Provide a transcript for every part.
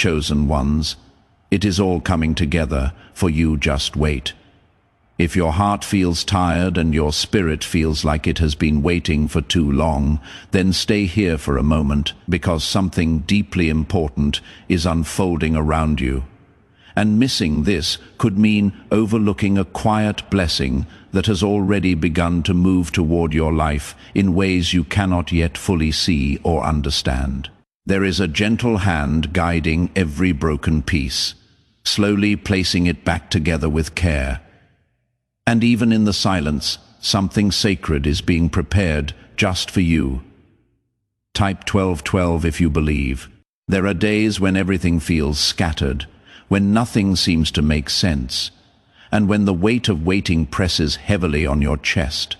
chosen ones. It is all coming together, for you just wait. If your heart feels tired and your spirit feels like it has been waiting for too long, then stay here for a moment, because something deeply important is unfolding around you. And missing this could mean overlooking a quiet blessing that has already begun to move toward your life in ways you cannot yet fully see or understand. There is a gentle hand guiding every broken piece, slowly placing it back together with care. And even in the silence, something sacred is being prepared just for you. Type 1212 if you believe. There are days when everything feels scattered, when nothing seems to make sense, and when the weight of waiting presses heavily on your chest.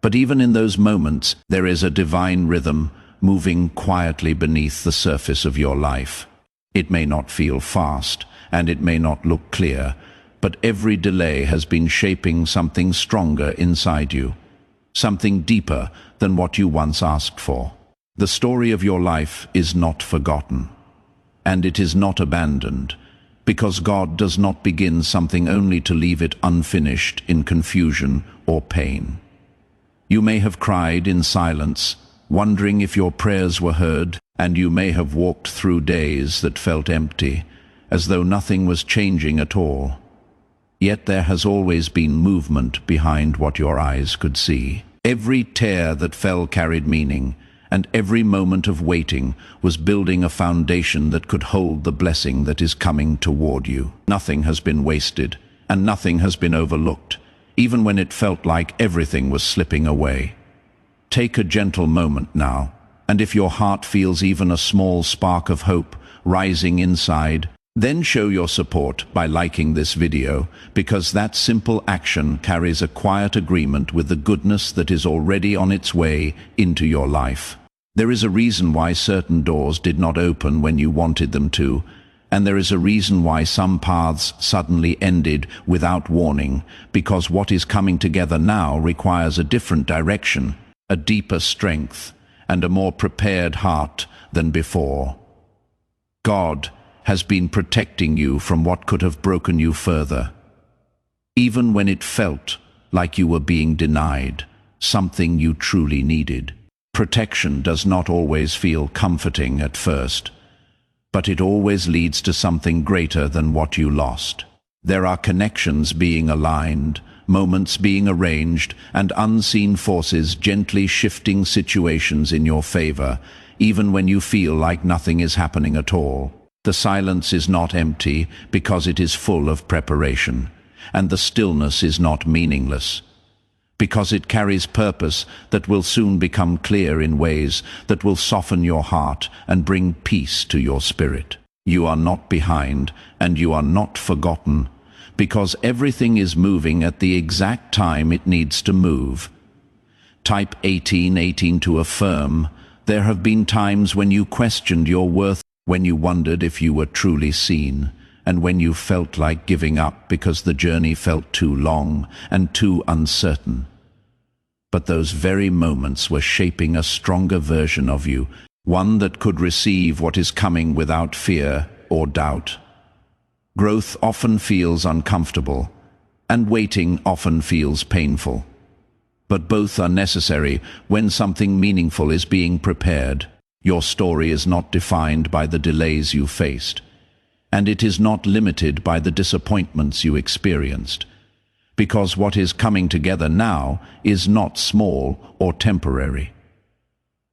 But even in those moments, there is a divine rhythm moving quietly beneath the surface of your life. It may not feel fast, and it may not look clear, but every delay has been shaping something stronger inside you, something deeper than what you once asked for. The story of your life is not forgotten, and it is not abandoned, because God does not begin something only to leave it unfinished in confusion or pain. You may have cried in silence, wondering if your prayers were heard, and you may have walked through days that felt empty, as though nothing was changing at all. Yet there has always been movement behind what your eyes could see. Every tear that fell carried meaning, and every moment of waiting was building a foundation that could hold the blessing that is coming toward you. Nothing has been wasted, and nothing has been overlooked, even when it felt like everything was slipping away. Take a gentle moment now, and if your heart feels even a small spark of hope rising inside, then show your support by liking this video, because that simple action carries a quiet agreement with the goodness that is already on its way into your life. There is a reason why certain doors did not open when you wanted them to, and there is a reason why some paths suddenly ended without warning, because what is coming together now requires a different direction, a deeper strength, and a more prepared heart than before. God has been protecting you from what could have broken you further. Even when it felt like you were being denied something you truly needed. Protection does not always feel comforting at first, but it always leads to something greater than what you lost. There are connections being aligned, moments being arranged, and unseen forces gently shifting situations in your favor, even when you feel like nothing is happening at all. The silence is not empty because it is full of preparation, and the stillness is not meaningless because it carries purpose that will soon become clear in ways that will soften your heart and bring peace to your spirit. You are not behind, and you are not forgotten, because everything is moving at the exact time it needs to move. Type 1818 to affirm. There have been times when you questioned your worth, when you wondered if you were truly seen, and when you felt like giving up because the journey felt too long and too uncertain. But those very moments were shaping a stronger version of you, one that could receive what is coming without fear or doubt. Growth often feels uncomfortable, and waiting often feels painful. But both are necessary when something meaningful is being prepared. Your story is not defined by the delays you faced, and it is not limited by the disappointments you experienced, because what is coming together now is not small or temporary,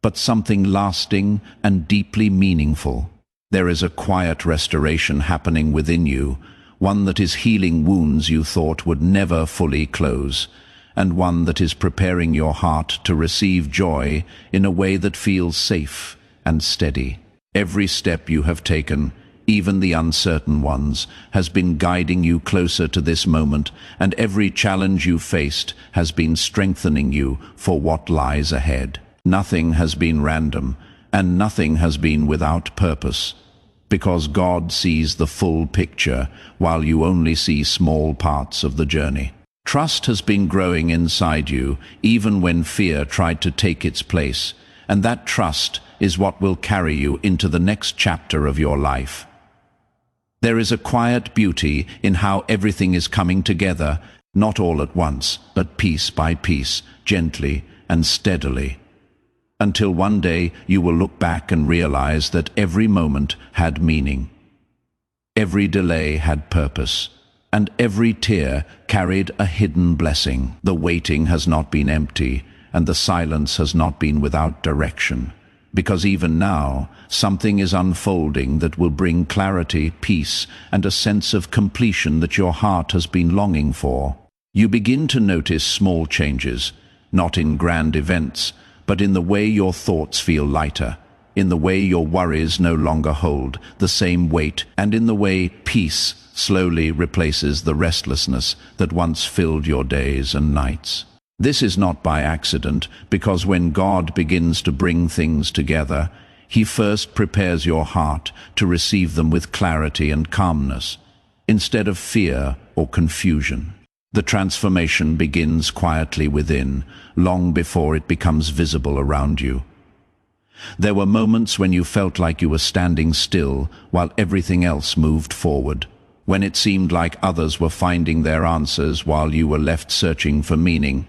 but something lasting and deeply meaningful. There is a quiet restoration happening within you, one that is healing wounds you thought would never fully close, and one that is preparing your heart to receive joy in a way that feels safe and steady. Every step you have taken, even the uncertain ones, has been guiding you closer to this moment, and every challenge you faced has been strengthening you for what lies ahead. Nothing has been random, and nothing has been without purpose, because God sees the full picture while you only see small parts of the journey. Trust has been growing inside you, even when fear tried to take its place, and that trust is what will carry you into the next chapter of your life. There is a quiet beauty in how everything is coming together, not all at once, but piece by piece, gently and steadily. Until one day you will look back and realize that every moment had meaning. Every delay had purpose, and every tear carried a hidden blessing. The waiting has not been empty, and the silence has not been without direction. Because even now, something is unfolding that will bring clarity, peace, and a sense of completion that your heart has been longing for. You begin to notice small changes, not in grand events, but in the way your thoughts feel lighter, in the way your worries no longer hold the same weight, and in the way peace slowly replaces the restlessness that once filled your days and nights. This is not by accident, because when God begins to bring things together, He first prepares your heart to receive them with clarity and calmness, instead of fear or confusion. The transformation begins quietly within, long before it becomes visible around you. There were moments when you felt like you were standing still while everything else moved forward, when it seemed like others were finding their answers while you were left searching for meaning.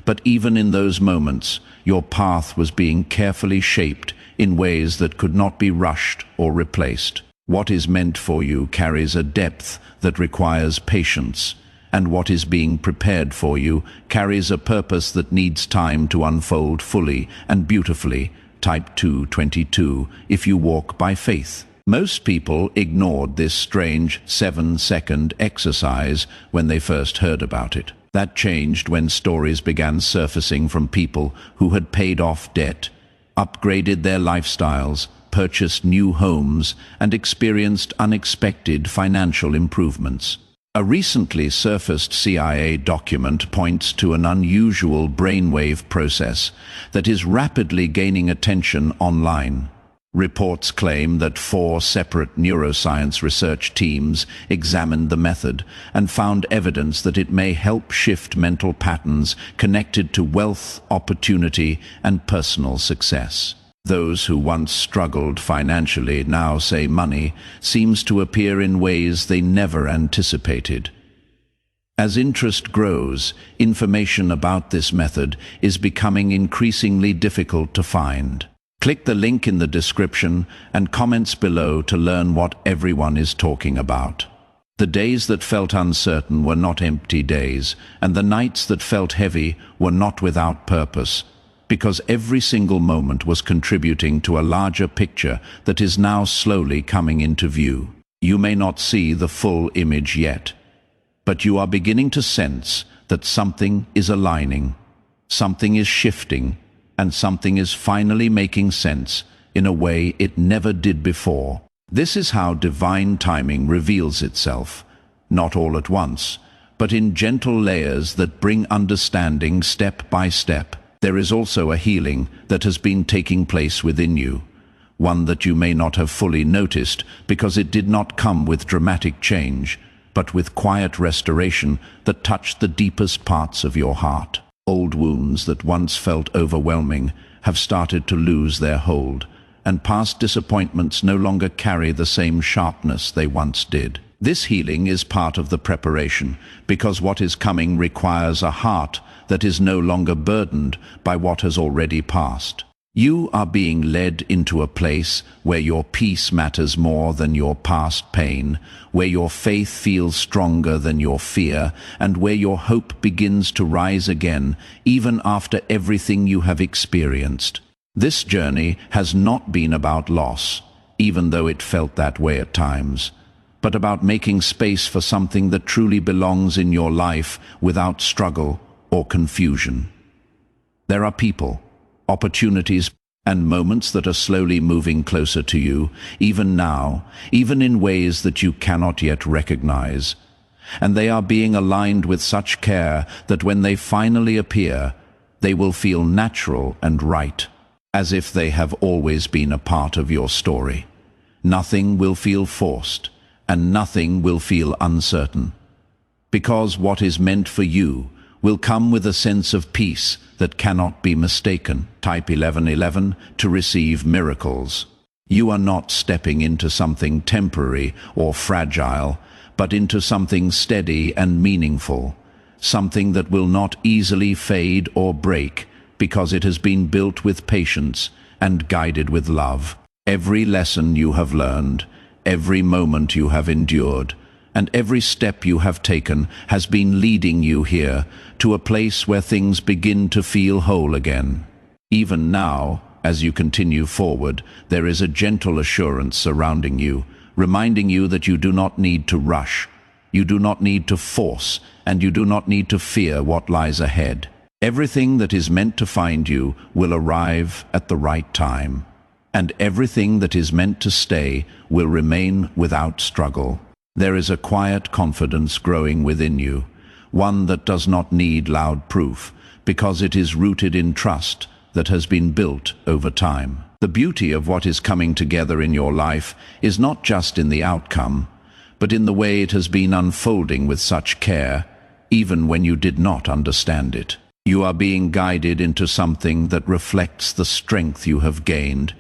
But even in those moments, your path was being carefully shaped in ways that could not be rushed or replaced. What is meant for you carries a depth that requires patience, and what is being prepared for you carries a purpose that needs time to unfold fully and beautifully. Type 222, if you walk by faith. Most people ignored this strange 7-second exercise when they first heard about it. That changed when stories began surfacing from people who had paid off debt, upgraded their lifestyles, purchased new homes, and experienced unexpected financial improvements. A recently surfaced CIA document points to an unusual brainwave process that is rapidly gaining attention online. Reports claim that 4 separate neuroscience research teams examined the method and found evidence that it may help shift mental patterns connected to wealth, opportunity, and personal success. Those who once struggled financially now say money seems to appear in ways they never anticipated. As interest grows, information about this method is becoming increasingly difficult to find. Click the link in the description and comments below to learn what everyone is talking about. The days that felt uncertain were not empty days, and the nights that felt heavy were not without purpose, because every single moment was contributing to a larger picture that is now slowly coming into view. You may not see the full image yet, but you are beginning to sense that something is aligning, something is shifting, and something is finally making sense in a way it never did before. This is how divine timing reveals itself, not all at once, but in gentle layers that bring understanding step by step. There is also a healing that has been taking place within you, one that you may not have fully noticed because it did not come with dramatic change, but with quiet restoration that touched the deepest parts of your heart. Old wounds that once felt overwhelming have started to lose their hold, and past disappointments no longer carry the same sharpness they once did. This healing is part of the preparation, because what is coming requires a heart that is no longer burdened by what has already passed. You are being led into a place where your peace matters more than your past pain, where your faith feels stronger than your fear, and where your hope begins to rise again, even after everything you have experienced. This journey has not been about loss, even though it felt that way at times, but about making space for something that truly belongs in your life without struggle or confusion. There are people, opportunities, and moments that are slowly moving closer to you, even now, even in ways that you cannot yet recognize. And they are being aligned with such care that when they finally appear, they will feel natural and right, as if they have always been a part of your story. Nothing will feel forced, and nothing will feel uncertain, because what is meant for you will come with a sense of peace that cannot be mistaken. Type 1111 to receive miracles. You are not stepping into something temporary or fragile, but into something steady and meaningful, something that will not easily fade or break, because it has been built with patience and guided with love. Every lesson you have learned, every moment you have endured, and every step you have taken has been leading you here to a place where things begin to feel whole again. Even now, as you continue forward, there is a gentle assurance surrounding you, reminding you that you do not need to rush, you do not need to force, and you do not need to fear what lies ahead. Everything that is meant to find you will arrive at the right time, and everything that is meant to stay will remain without struggle. There is a quiet confidence growing within you, one that does not need loud proof, because it is rooted in trust that has been built over time. The beauty of what is coming together in your life is not just in the outcome, but in the way it has been unfolding with such care, even when you did not understand it. You are being guided into something that reflects the strength you have gained,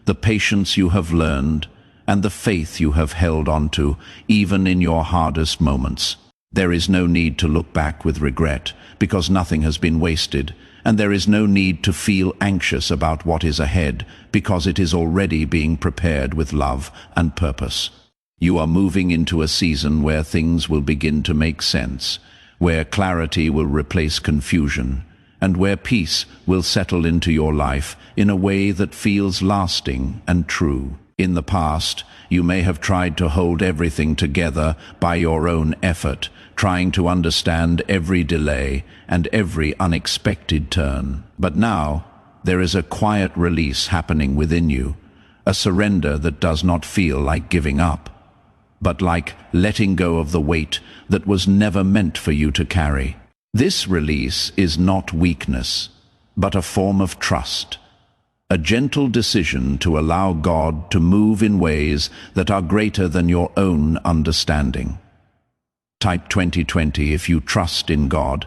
the patience you have learned, and the faith you have held onto, even in your hardest moments. There is no need to look back with regret, because nothing has been wasted, and there is no need to feel anxious about what is ahead, because it is already being prepared with love and purpose. You are moving into a season where things will begin to make sense, where clarity will replace confusion, and where peace will settle into your life in a way that feels lasting and true. In the past, you may have tried to hold everything together by your own effort, trying to understand every delay and every unexpected turn. But now, there is a quiet release happening within you, a surrender that does not feel like giving up, but like letting go of the weight that was never meant for you to carry. This release is not weakness, but a form of trust. A gentle decision to allow God to move in ways that are greater than your own understanding. Type 2020 if you trust in God.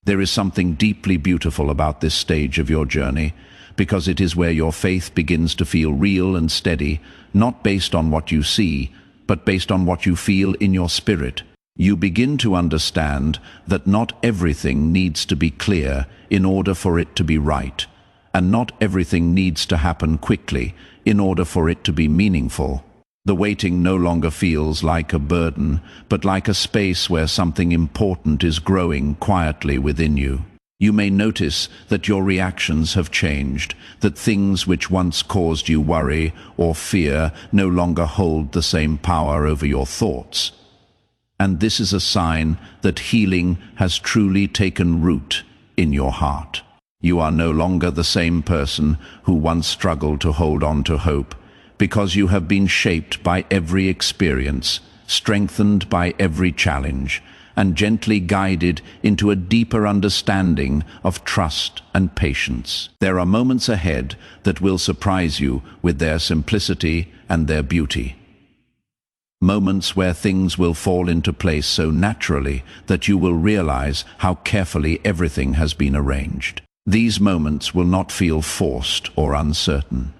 There is something deeply beautiful about this stage of your journey, because it is where your faith begins to feel real and steady, not based on what you see, but based on what you feel in your spirit. You begin to understand that not everything needs to be clear in order for it to be right, and not everything needs to happen quickly in order for it to be meaningful. The waiting no longer feels like a burden, but like a space where something important is growing quietly within you. You may notice that your reactions have changed, that things which once caused you worry or fear no longer hold the same power over your thoughts. And this is a sign that healing has truly taken root in your heart. You are no longer the same person who once struggled to hold on to hope, because you have been shaped by every experience, strengthened by every challenge, and gently guided into a deeper understanding of trust and patience. There are moments ahead that will surprise you with their simplicity and their beauty. Moments where things will fall into place so naturally that you will realize how carefully everything has been arranged. These moments will not feel forced or uncertain,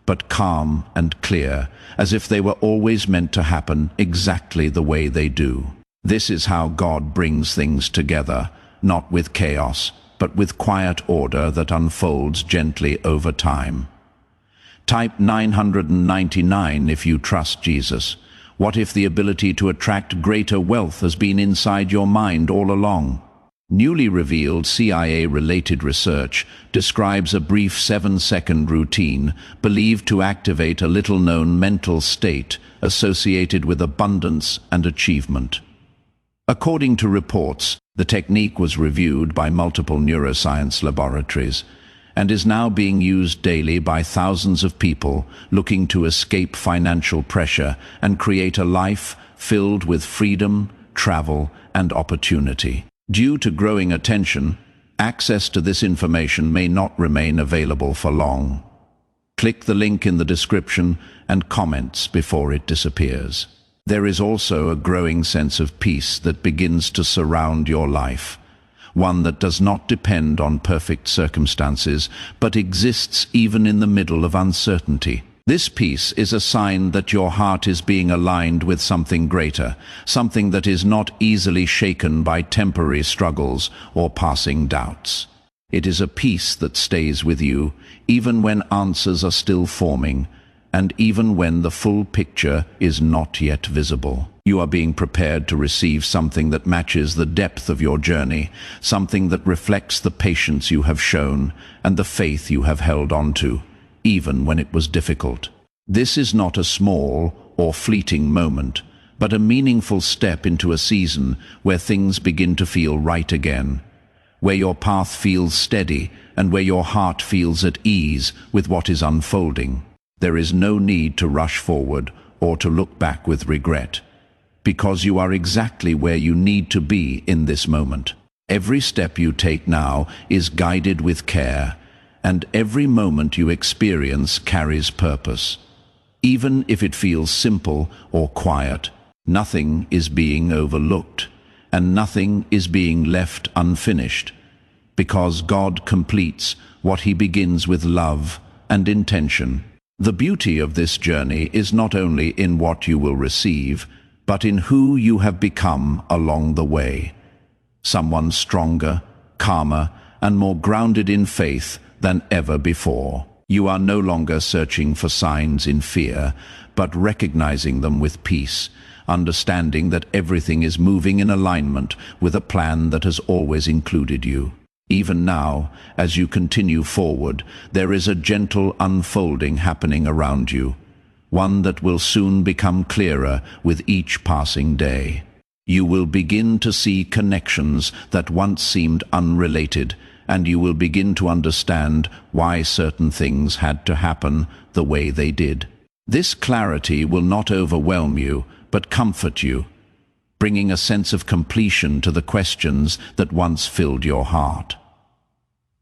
but calm and clear, as if they were always meant to happen exactly the way they do. This is how God brings things together, not with chaos, but with quiet order that unfolds gently over time. Type 999 if you trust Jesus. What if the ability to attract greater wealth has been inside your mind all along? Newly revealed CIA-related research describes a brief 7-second routine believed to activate a little-known mental state associated with abundance and achievement. According to reports, the technique was reviewed by multiple neuroscience laboratories and is now being used daily by thousands of people looking to escape financial pressure and create a life filled with freedom, travel, and opportunity. Due to growing attention, access to this information may not remain available for long. Click the link in the description and comments before it disappears. There is also a growing sense of peace that begins to surround your life, one that does not depend on perfect circumstances, but exists even in the middle of uncertainty. This peace is a sign that your heart is being aligned with something greater, something that is not easily shaken by temporary struggles or passing doubts. It is a peace that stays with you, even when answers are still forming, and even when the full picture is not yet visible. You are being prepared to receive something that matches the depth of your journey, something that reflects the patience you have shown and the faith you have held on to, even when it was difficult. This is not a small or fleeting moment, but a meaningful step into a season where things begin to feel right again, where your path feels steady and where your heart feels at ease with what is unfolding. There is no need to rush forward or to look back with regret, because you are exactly where you need to be in this moment. Every step you take now is guided with care, and every moment you experience carries purpose. Even if it feels simple or quiet, nothing is being overlooked, and nothing is being left unfinished, because God completes what He begins with love and intention. The beauty of this journey is not only in what you will receive, but in who you have become along the way. Someone stronger, calmer, and more grounded in faith than ever before. You are no longer searching for signs in fear, but recognizing them with peace, understanding that everything is moving in alignment with a plan that has always included you. Even now, as you continue forward, there is a gentle unfolding happening around you, one that will soon become clearer with each passing day. You will begin to see connections that once seemed unrelated, and you will begin to understand why certain things had to happen the way they did. This clarity will not overwhelm you, but comfort you, bringing a sense of completion to the questions that once filled your heart.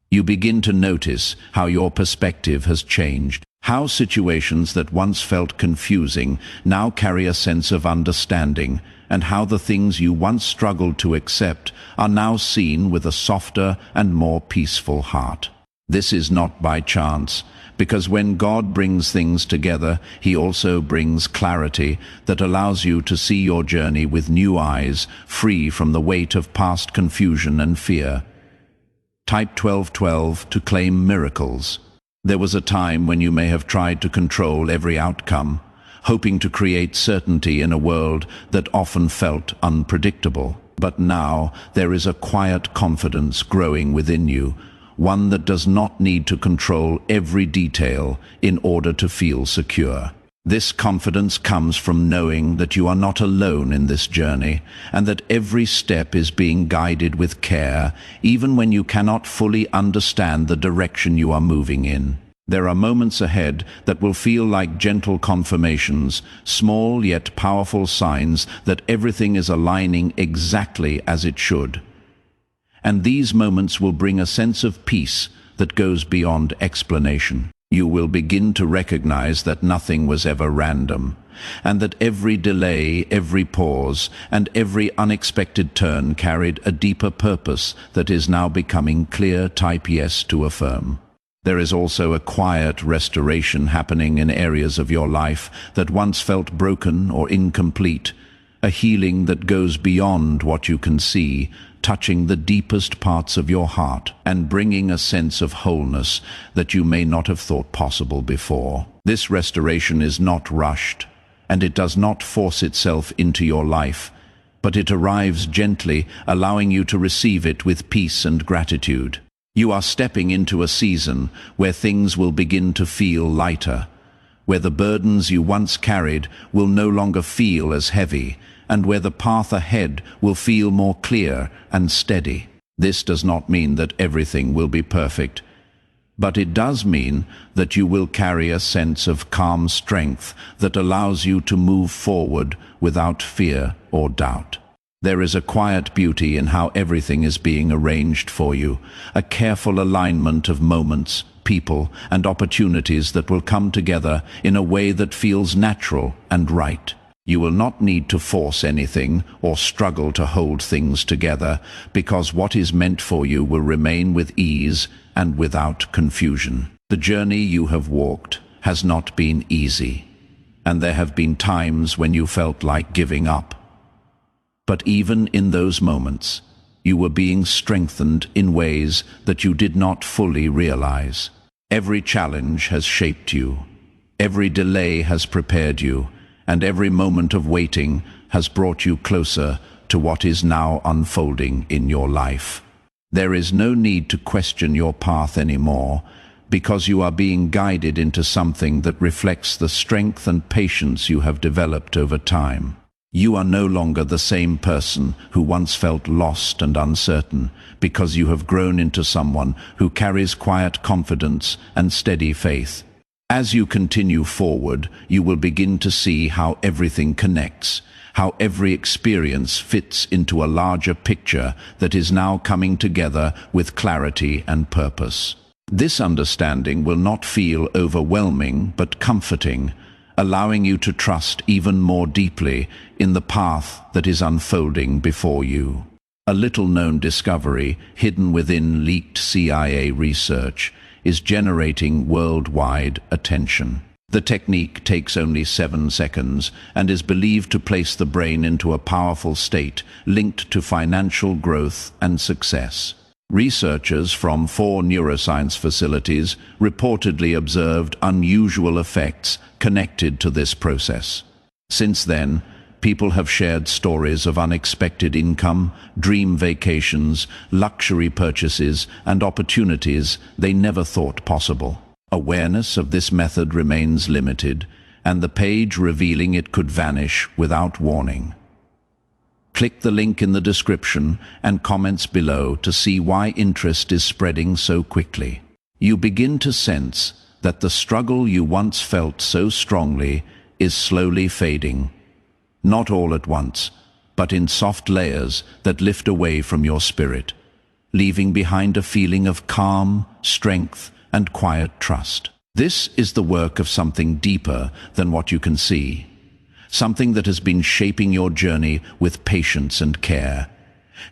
You begin to notice how your perspective has changed, how situations that once felt confusing now carry a sense of understanding, and how the things you once struggled to accept are now seen with a softer and more peaceful heart. This is not by chance, because when God brings things together, He also brings clarity that allows you to see your journey with new eyes, free from the weight of past confusion and fear. Type 1212 to claim miracles. There was a time when you may have tried to control every outcome, hoping to create certainty in a world that often felt unpredictable. But now there is a quiet confidence growing within you, one that does not need to control every detail in order to feel secure. This confidence comes from knowing that you are not alone in this journey, and that every step is being guided with care, even when you cannot fully understand the direction you are moving in. There are moments ahead that will feel like gentle confirmations, small yet powerful signs that everything is aligning exactly as it should. And these moments will bring a sense of peace that goes beyond explanation. You will begin to recognize that nothing was ever random, and that every delay, every pause, and every unexpected turn carried a deeper purpose that is now becoming clear. Type yes to affirm. There is also a quiet restoration happening in areas of your life that once felt broken or incomplete, a healing that goes beyond what you can see, touching the deepest parts of your heart and bringing a sense of wholeness that you may not have thought possible before. This restoration is not rushed, and it does not force itself into your life, but it arrives gently, allowing you to receive it with peace and gratitude. You are stepping into a season where things will begin to feel lighter, where the burdens you once carried will no longer feel as heavy, and where the path ahead will feel more clear and steady. This does not mean that everything will be perfect, but it does mean that you will carry a sense of calm strength that allows you to move forward without fear or doubt. There is a quiet beauty in how everything is being arranged for you, a careful alignment of moments, people, and opportunities that will come together in a way that feels natural and right. You will not need to force anything or struggle to hold things together, because what is meant for you will remain with ease and without confusion. The journey you have walked has not been easy, and there have been times when you felt like giving up. But even in those moments, you were being strengthened in ways that you did not fully realize. Every challenge has shaped you, every delay has prepared you, and every moment of waiting has brought you closer to what is now unfolding in your life. There is no need to question your path anymore, because you are being guided into something that reflects the strength and patience you have developed over time. You are no longer the same person who once felt lost and uncertain, because you have grown into someone who carries quiet confidence and steady faith. As you continue forward, you will begin to see how everything connects, how every experience fits into a larger picture that is now coming together with clarity and purpose. This understanding will not feel overwhelming but comforting, allowing you to trust even more deeply in the path that is unfolding before you. A little-known discovery, hidden within leaked CIA research, is generating worldwide attention. The technique takes only 7 seconds and is believed to place the brain into a powerful state linked to financial growth and success. Researchers from 4 neuroscience facilities reportedly observed unusual effects connected to this process. Since then, people have shared stories of unexpected income, dream vacations, luxury purchases, and opportunities they never thought possible. Awareness of this method remains limited, and the page revealing it could vanish without warning. Click the link in the description and comments below to see why interest is spreading so quickly. You begin to sense that the struggle you once felt so strongly is slowly fading. Not all at once, but in soft layers that lift away from your spirit, leaving behind a feeling of calm, strength, and quiet trust. This is the work of something deeper than what you can see. Something that has been shaping your journey with patience and care,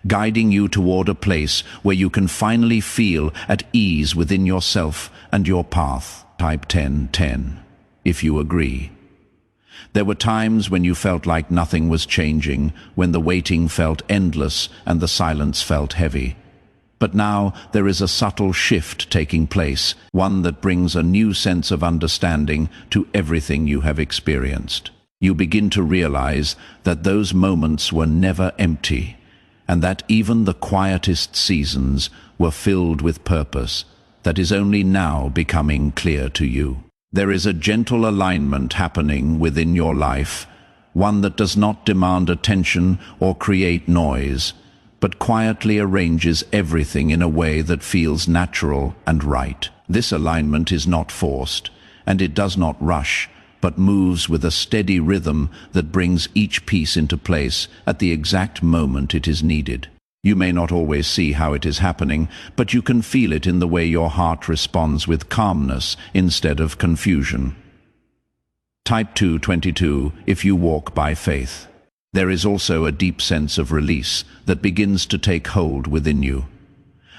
guiding you toward a place where you can finally feel at ease within yourself and your path. Type 1010, if you agree. There were times when you felt like nothing was changing, when the waiting felt endless and the silence felt heavy. But now there is a subtle shift taking place, one that brings a new sense of understanding to everything you have experienced. You begin to realize that those moments were never empty, and that even the quietest seasons were filled with purpose that is only now becoming clear to you. There is a gentle alignment happening within your life, one that does not demand attention or create noise, but quietly arranges everything in a way that feels natural and right. This alignment is not forced, and it does not rush, but moves with a steady rhythm that brings each piece into place at the exact moment it is needed. You may not always see how it is happening, but you can feel it in the way your heart responds with calmness instead of confusion. Type 222 if you walk by faith. There is also a deep sense of release that begins to take hold within you.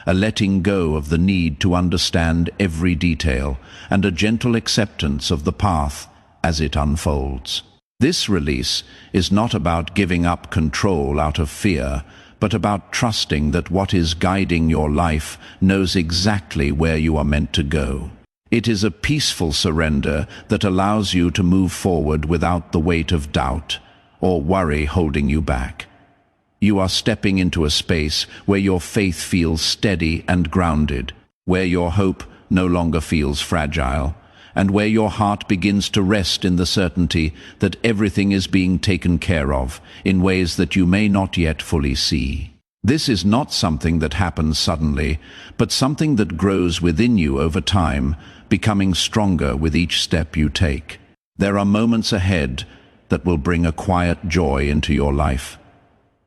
A letting go of the need to understand every detail, and a gentle acceptance of the path as it unfolds. This release is not about giving up control out of fear, but about trusting that what is guiding your life knows exactly where you are meant to go. It is a peaceful surrender that allows you to move forward without the weight of doubt or worry holding you back. You are stepping into a space where your faith feels steady and grounded, where your hope no longer feels fragile, and where your heart begins to rest in the certainty that everything is being taken care of in ways that you may not yet fully see. This is not something that happens suddenly, but something that grows within you over time, becoming stronger with each step you take. There are moments ahead that will bring a quiet joy into your life.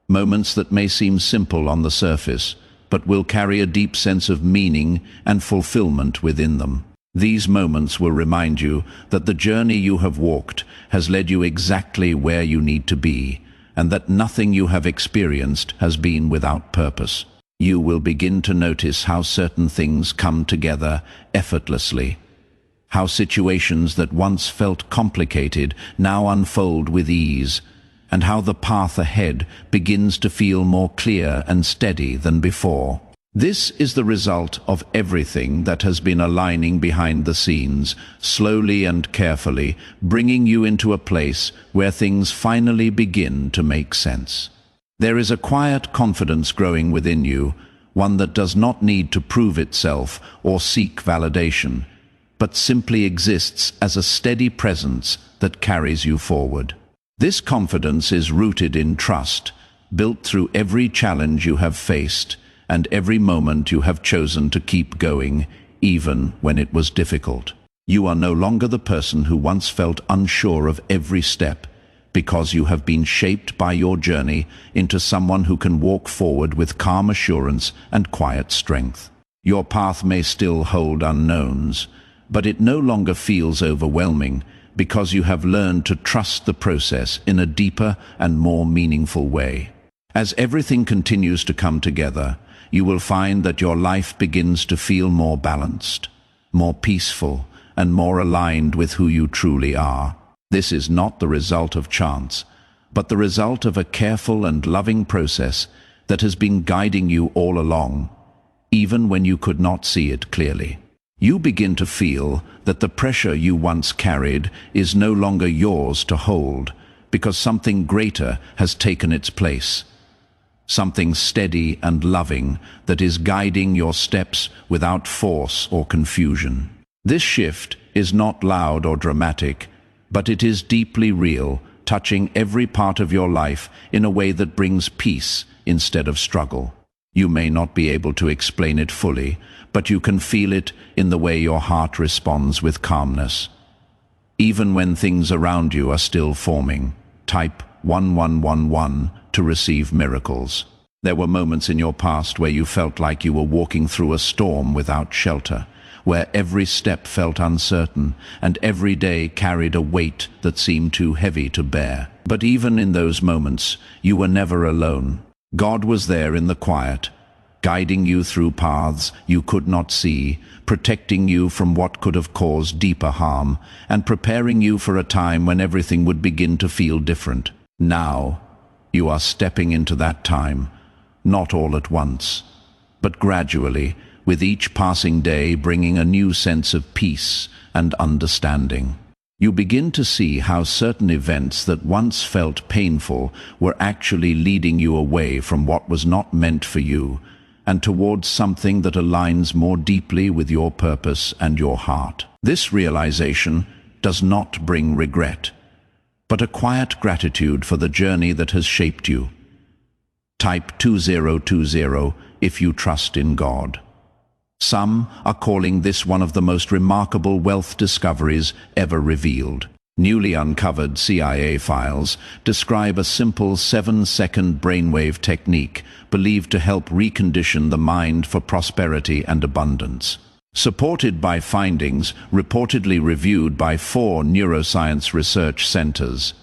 Moments that may seem simple on the surface, but will carry a deep sense of meaning and fulfillment within them. These moments will remind you that the journey you have walked has led you exactly where you need to be, and that nothing you have experienced has been without purpose. You will begin to notice how certain things come together effortlessly. how situations that once felt complicated now unfold with ease, and how the path ahead begins to feel more clear and steady than before. This is the result of everything that has been aligning behind the scenes, slowly and carefully, bringing you into a place where things finally begin to make sense. There is a quiet confidence growing within you, one that does not need to prove itself or seek validation, but simply exists as a steady presence that carries you forward. This confidence is rooted in trust, built through every challenge you have faced and every moment you have chosen to keep going, even when it was difficult. You are no longer the person who once felt unsure of every step, because you have been shaped by your journey into someone who can walk forward with calm assurance and quiet strength. Your path may still hold unknowns, but it no longer feels overwhelming because you have learned to trust the process in a deeper and more meaningful way. As everything continues to come together, you will find that your life begins to feel more balanced, more peaceful, and more aligned with who you truly are. This is not the result of chance, but the result of a careful and loving process that has been guiding you all along, even when you could not see it clearly. You begin to feel that the pressure you once carried is no longer yours to hold, because something greater has taken its place. Something steady and loving that is guiding your steps without force or confusion. This shift is not loud or dramatic, but it is deeply real, touching every part of your life in a way that brings peace instead of struggle. You may not be able to explain it fully, but you can feel it in the way your heart responds with calmness. Even when things around you are still forming, type 1111 to receive miracles. There were moments in your past where you felt like you were walking through a storm without shelter, where every step felt uncertain and every day carried a weight that seemed too heavy to bear. But even in those moments, you were never alone. God was there in the quiet, guiding you through paths you could not see, protecting you from what could have caused deeper harm, and preparing you for a time when everything would begin to feel different. Now, you are stepping into that time, not all at once, but gradually, with each passing day bringing a new sense of peace and understanding. You begin to see how certain events that once felt painful were actually leading you away from what was not meant for you, and towards something that aligns more deeply with your purpose and your heart. This realization does not bring regret, but a quiet gratitude for the journey that has shaped you. Type 2020 if you trust in God. Some are calling this one of the most remarkable wealth discoveries ever revealed. Newly uncovered CIA files describe a simple 7-second brainwave technique believed to help recondition the mind for prosperity and abundance. Supported by findings reportedly reviewed by 4 neuroscience research centers.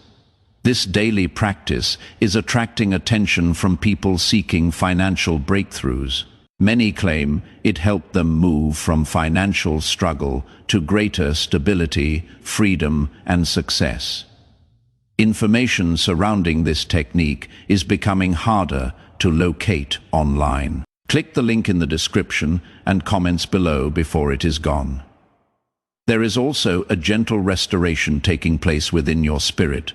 This daily practice is attracting attention from people seeking financial breakthroughs. Many claim it helped them move from financial struggle to greater stability, freedom, and success. Information surrounding this technique is becoming harder to locate online. Click the link in the description and comments below before it is gone. There is also a gentle restoration taking place within your spirit,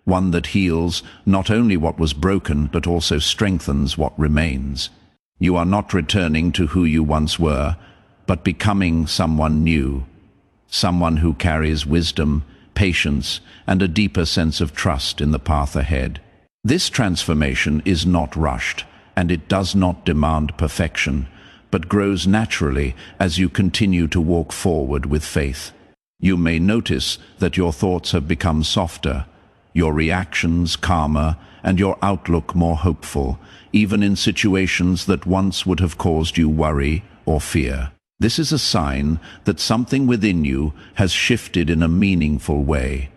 one that heals not only what was broken but also strengthens what remains. You are not returning to who you once were, but becoming someone new, someone who carries wisdom, patience, and a deeper sense of trust in the path ahead. This transformation is not rushed, and it does not demand perfection, but grows naturally as you continue to walk forward with faith. You may notice that your thoughts have become softer, your reactions calmer, and your outlook more hopeful, even in situations that once would have caused you worry or fear. This is a sign that something within you has shifted in a meaningful way,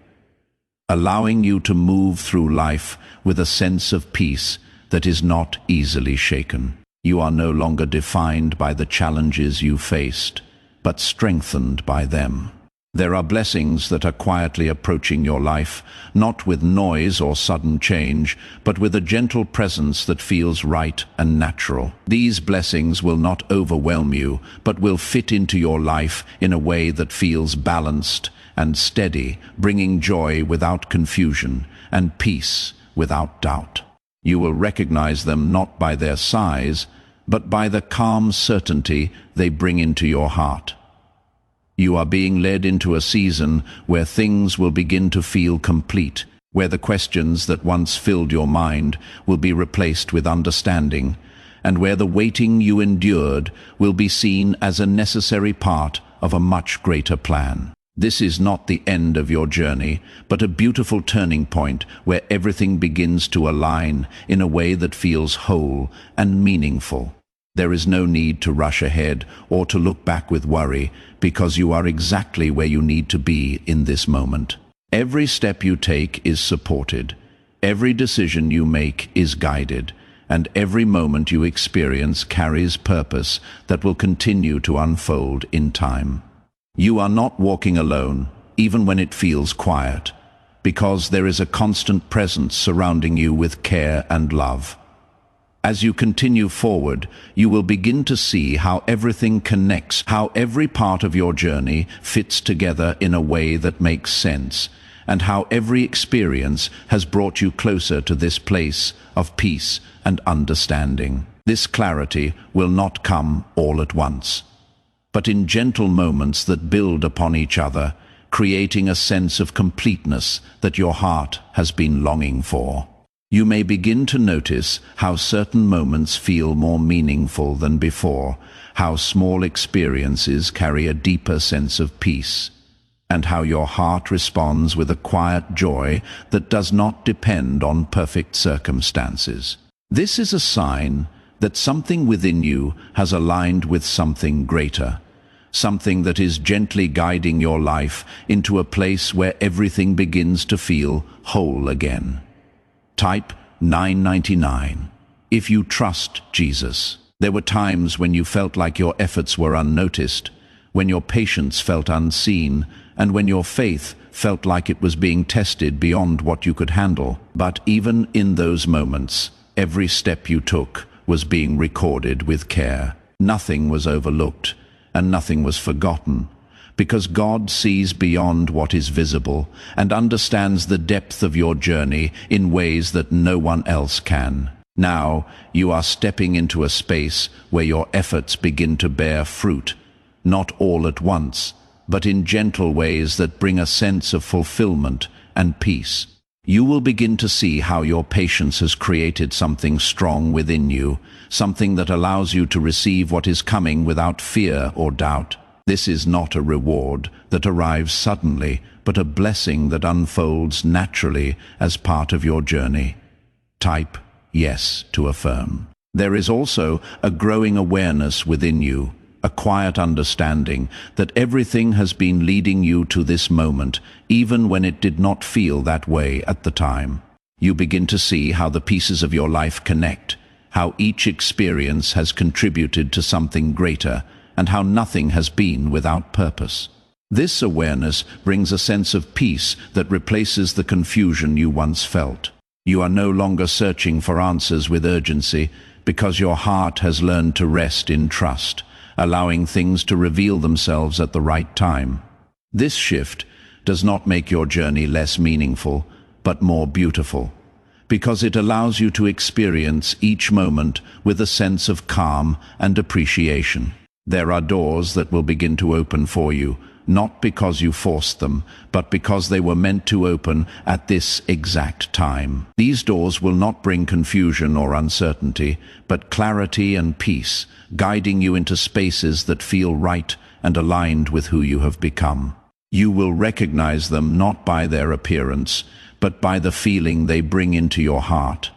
allowing you to move through life with a sense of peace that is not easily shaken. You are no longer defined by the challenges you faced, but strengthened by them. There are blessings that are quietly approaching your life, not with noise or sudden change, but with a gentle presence that feels right and natural. These blessings will not overwhelm you, but will fit into your life in a way that feels balanced and steady, bringing joy without confusion and peace without doubt. You will recognize them not by their size, but by the calm certainty they bring into your heart. You are being led into a season where things will begin to feel complete, where the questions that once filled your mind will be replaced with understanding, and where the waiting you endured will be seen as a necessary part of a much greater plan. This is not the end of your journey, but a beautiful turning point where everything begins to align in a way that feels whole and meaningful. There is no need to rush ahead or to look back with worry, because you are exactly where you need to be in this moment. Every step you take is supported, every decision you make is guided, and every moment you experience carries purpose that will continue to unfold in time. You are not walking alone, even when it feels quiet, because there is a constant presence surrounding you with care and love. As you continue forward, you will begin to see how everything connects, how every part of your journey fits together in a way that makes sense, and how every experience has brought you closer to this place of peace and understanding. This clarity will not come all at once, but in gentle moments that build upon each other, creating a sense of completeness that your heart has been longing for. You may begin to notice how certain moments feel more meaningful than before, how small experiences carry a deeper sense of peace, and how your heart responds with a quiet joy that does not depend on perfect circumstances. This is a sign that something within you has aligned with something greater, something that is gently guiding your life into a place where everything begins to feel whole again. Type 999 if you trust Jesus. There were times when you felt like your efforts were unnoticed, when your patience felt unseen, and when your faith felt like it was being tested beyond what you could handle. But even in those moments, every step you took was being recorded with care. Nothing was overlooked, and nothing was forgotten, because God sees beyond what is visible and understands the depth of your journey in ways that no one else can. Now you are stepping into a space where your efforts begin to bear fruit, not all at once, but in gentle ways that bring a sense of fulfillment and peace. You will begin to see how your patience has created something strong within you, something that allows you to receive what is coming without fear or doubt. This is not a reward that arrives suddenly, but a blessing that unfolds naturally as part of your journey. Type yes to affirm. There is also a growing awareness within you, a quiet understanding that everything has been leading you to this moment, even when it did not feel that way at the time. You begin to see how the pieces of your life connect, how each experience has contributed to something greater, and how nothing has been without purpose. This awareness brings a sense of peace that replaces the confusion you once felt. You are no longer searching for answers with urgency, because your heart has learned to rest in trust, allowing things to reveal themselves at the right time. This shift does not make your journey less meaningful, but more beautiful, because it allows you to experience each moment with a sense of calm and appreciation. There are doors that will begin to open for you, not because you forced them, but because they were meant to open at this exact time. These doors will not bring confusion or uncertainty, but clarity and peace, guiding you into spaces that feel right and aligned with who you have become. You will recognize them not by their appearance, but by the feeling they bring into your heart.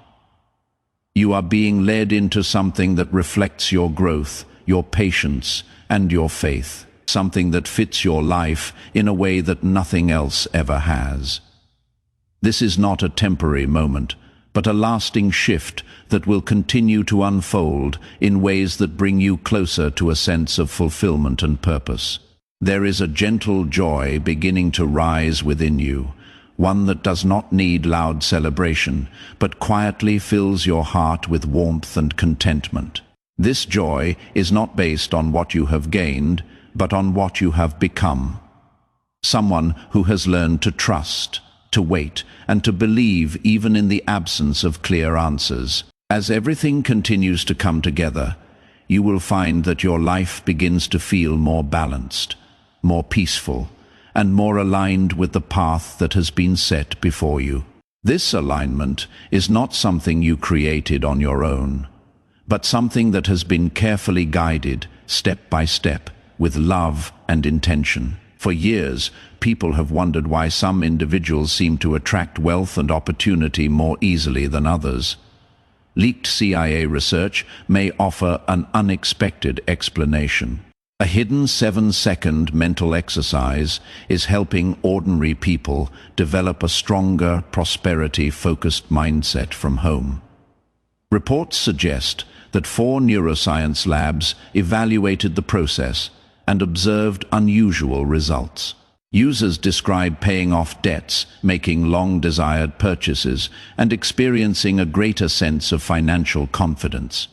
You are being led into something that reflects your growth, your patience, and your faith, something that fits your life in a way that nothing else ever has. This is not a temporary moment, but a lasting shift that will continue to unfold in ways that bring you closer to a sense of fulfillment and purpose. There is a gentle joy beginning to rise within you, one that does not need loud celebration, but quietly fills your heart with warmth and contentment. This joy is not based on what you have gained, but on what you have become. Someone who has learned to trust, to wait, and to believe even in the absence of clear answers. As everything continues to come together, you will find that your life begins to feel more balanced, more peaceful, and more aligned with the path that has been set before you. This alignment is not something you created on your own, but something that has been carefully guided, step by step, with love and intention. For years, people have wondered why some individuals seem to attract wealth and opportunity more easily than others. Leaked CIA research may offer an unexpected explanation. A hidden 7-second mental exercise is helping ordinary people develop a stronger, prosperity-focused mindset from home. Reports suggest that 4 neuroscience labs evaluated the process and observed unusual results. Users describe paying off debts, making long-desired purchases, and experiencing a greater sense of financial confidence.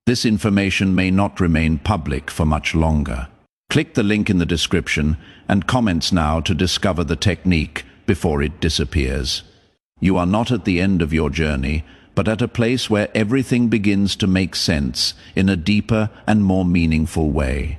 This information may not remain public for much longer. Click the link in the description and comments now to discover the technique before it disappears. You are not at the end of your journey, but at a place where everything begins to make sense in a deeper and more meaningful way.